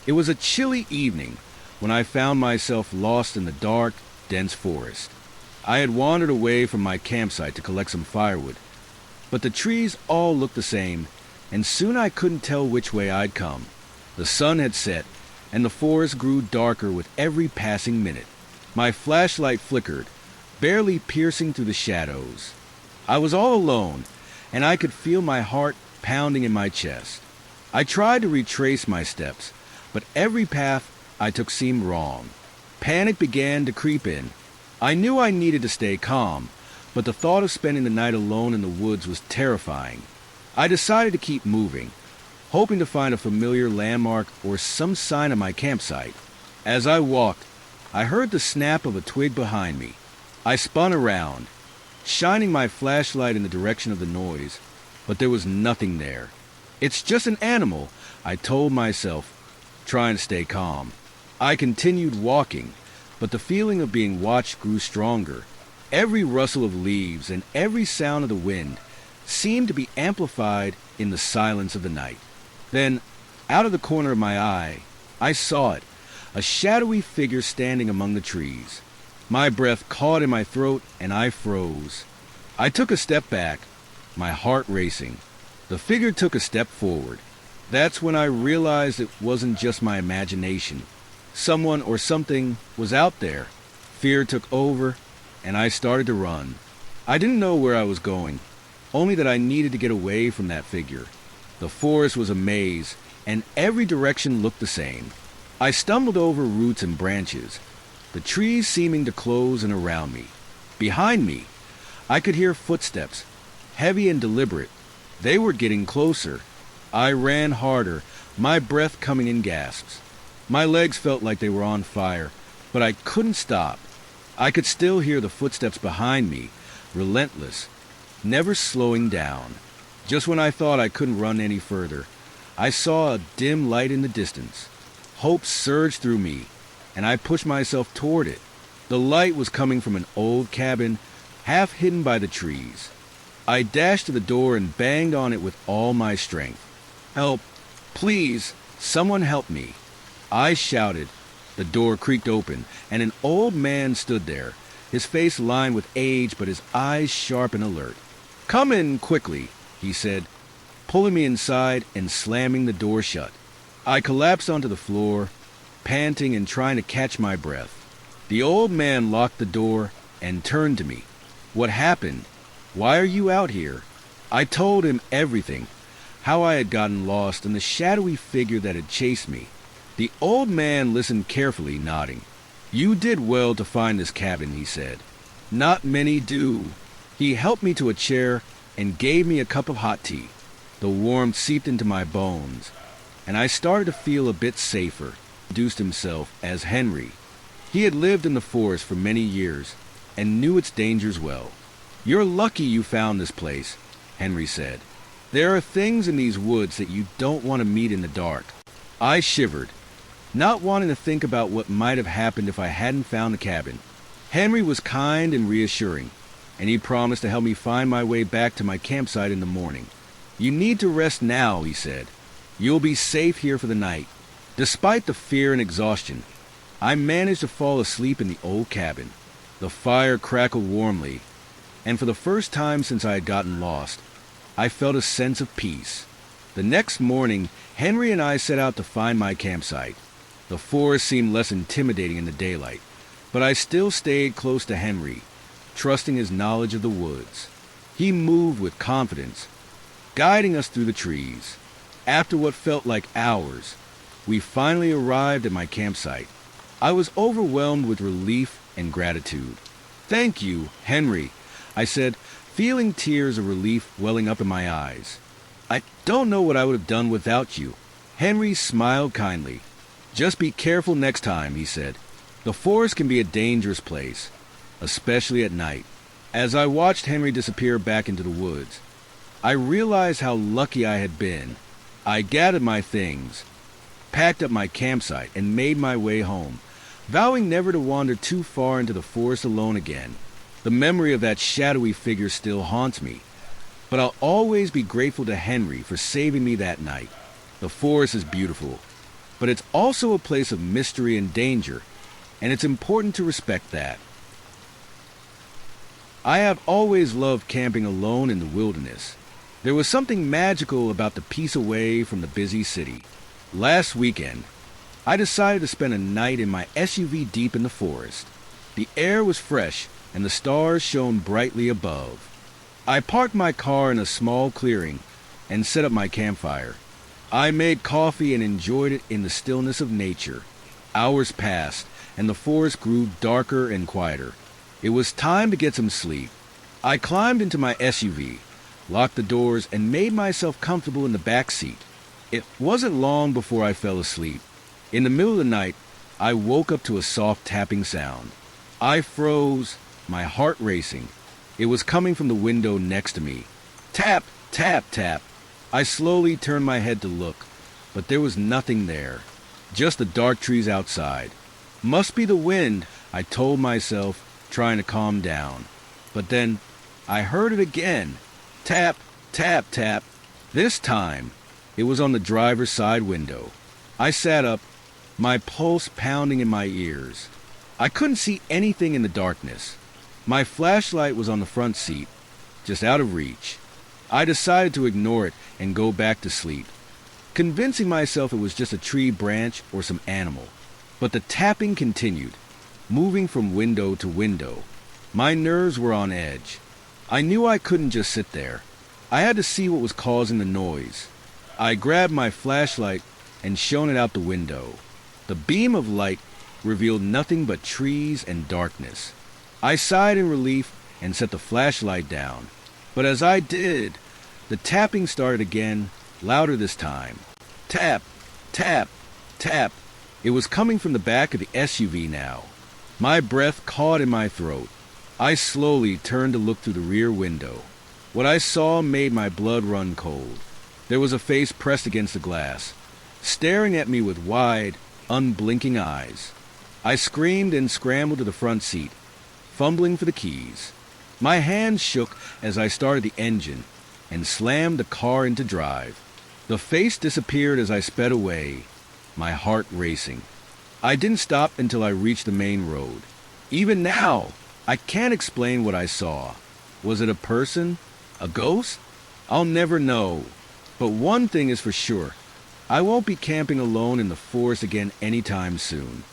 It was a chilly evening when I found myself lost in the dark, dense forest. I had wandered away from my campsite to collect some firewood, but the trees all looked the same, and soon I couldn't tell which way I'd come. The sun had set, and the forest grew darker with every passing minute. My flashlight flickered, barely piercing through the shadows. I was all alone, and I could feel my heart pounding in my chest. I tried to retrace my steps, but every path I took seemed wrong. Panic began to creep in. I knew I needed to stay calm, but the thought of spending the night alone in the woods was terrifying. I decided to keep moving, hoping to find a familiar landmark or some sign of my campsite. As I walked, I heard the snap of a twig behind me. I spun around, shining my flashlight in the direction of the noise, but there was nothing there. "It's just an animal," I told myself, trying to stay calm. I continued walking, but the feeling of being watched grew stronger. Every rustle of leaves and every sound of the wind seemed to be amplified in the silence of the night. Then, out of the corner of my eye, I saw it, a shadowy figure standing among the trees. My breath caught in my throat and I froze. I took a step back, my heart racing. The figure took a step forward. That's when I realized it wasn't just my imagination. Someone or something was out there. Fear took over, and I started to run. I didn't know where I was going, only that I needed to get away from that figure. The forest was a maze, and every direction looked the same. I stumbled over roots and branches, the trees seeming to close in around me. Behind me, I could hear footsteps, heavy and deliberate. They were getting closer. I ran harder, my breath coming in gasps. My legs felt like they were on fire, but I couldn't stop. I could still hear the footsteps behind me, relentless, never slowing down. Just when I thought I couldn't run any further, I saw a dim light in the distance. Hope surged through me, and I pushed myself toward it. The light was coming from an old cabin, half hidden by the trees. I dashed to the door and banged on it with all my strength. "Help! Please! Someone help me!" I shouted. The door creaked open, and an old man stood there, his face lined with age but his eyes sharp and alert. "Come in quickly," he said, pulling me inside and slamming the door shut. I collapsed onto the floor, panting and trying to catch my breath. The old man locked the door and turned to me. "What happened? Why are you out here?" I told him everything, how I had gotten lost and the shadowy figure that had chased me. The old man listened carefully, nodding. "You did well to find this cabin," he said. "Not many do." He helped me to a chair and gave me a cup of hot tea. The warmth seeped into my bones, and I started to feel a bit safer. He introduced himself as Henry. He had lived in the forest for many years and knew its dangers well. "You're lucky you found this place," Henry said. "There are things in these woods that you don't want to meet in the dark." I shivered, not wanting to think about what might have happened if I hadn't found the cabin. Henry was kind and reassuring, and he promised to help me find my way back to my campsite in the morning. "You need to rest now," he said. "You'll be safe here for the night." Despite the fear and exhaustion, I managed to fall asleep in the old cabin. The fire crackled warmly, and for the first time since I had gotten lost, I felt a sense of peace. The next morning, Henry and I set out to find my campsite. The forest seemed less intimidating in the daylight, but I still stayed close to Henry, trusting his knowledge of the woods. He moved with confidence, guiding us through the trees. After what felt like hours, we finally arrived at my campsite. I was overwhelmed with relief and gratitude. "Thank you, Henry," I said, feeling tears of relief welling up in my eyes. "I don't know what I would have done without you." Henry smiled kindly. "Just be careful next time," he said. "The forest can be a dangerous place, especially at night." As I watched Henry disappear back into the woods, I realized how lucky I had been. I gathered my things, packed up my campsite, and made my way home, vowing never to wander too far into the forest alone again. The memory of that shadowy figure still haunts me, but I'll always be grateful to Henry for saving me that night. The forest is beautiful, but it's also a place of mystery and danger, and it's important to respect that. I have always loved camping alone in the wilderness. There was something magical about the peace away from the busy city. Last weekend, I decided to spend a night in my SUV deep in the forest. The air was fresh and the stars shone brightly above. I parked my car in a small clearing and set up my campfire. I made coffee and enjoyed it in the stillness of nature. Hours passed and the forest grew darker and quieter. It was time to get some sleep. I climbed into my SUV, locked the doors, and made myself comfortable in the back seat. It wasn't long before I fell asleep. In the middle of the night, I woke up to a soft tapping sound. I froze, my heart racing. It was coming from the window next to me. Tap, tap, tap. I slowly turned my head to look, but there was nothing there. Just the dark trees outside. Must be the wind, I told myself, trying to calm down. But then, I heard it again. Tap, tap, tap. This time, it was on the driver's side window. I sat up, my pulse pounding in my ears. I couldn't see anything in the darkness. My flashlight was on the front seat, just out of reach. I decided to ignore it and go back to sleep, convincing myself it was just a tree branch or some animal. But the tapping continued, moving from window to window. My nerves were on edge. I knew I couldn't just sit there. I had to see what was causing the noise. I grabbed my flashlight and shone it out the window. The beam of light revealed nothing but trees and darkness. I sighed in relief and set the flashlight down. But as I did, the tapping started again, louder this time. Tap, tap, tap. It was coming from the back of the SUV now. My breath caught in my throat. I slowly turned to look through the rear window. What I saw made my blood run cold. There was a face pressed against the glass, staring at me with wide, unblinking eyes. I screamed and scrambled to the front seat, fumbling for the keys. My hands shook as I started the engine and slammed the car into drive. The face disappeared as I sped away, my heart racing. I didn't stop until I reached the main road. Even now, I can't explain what I saw. Was it a person? A ghost? I'll never know. But one thing is for sure. I won't be camping alone in the forest again anytime soon.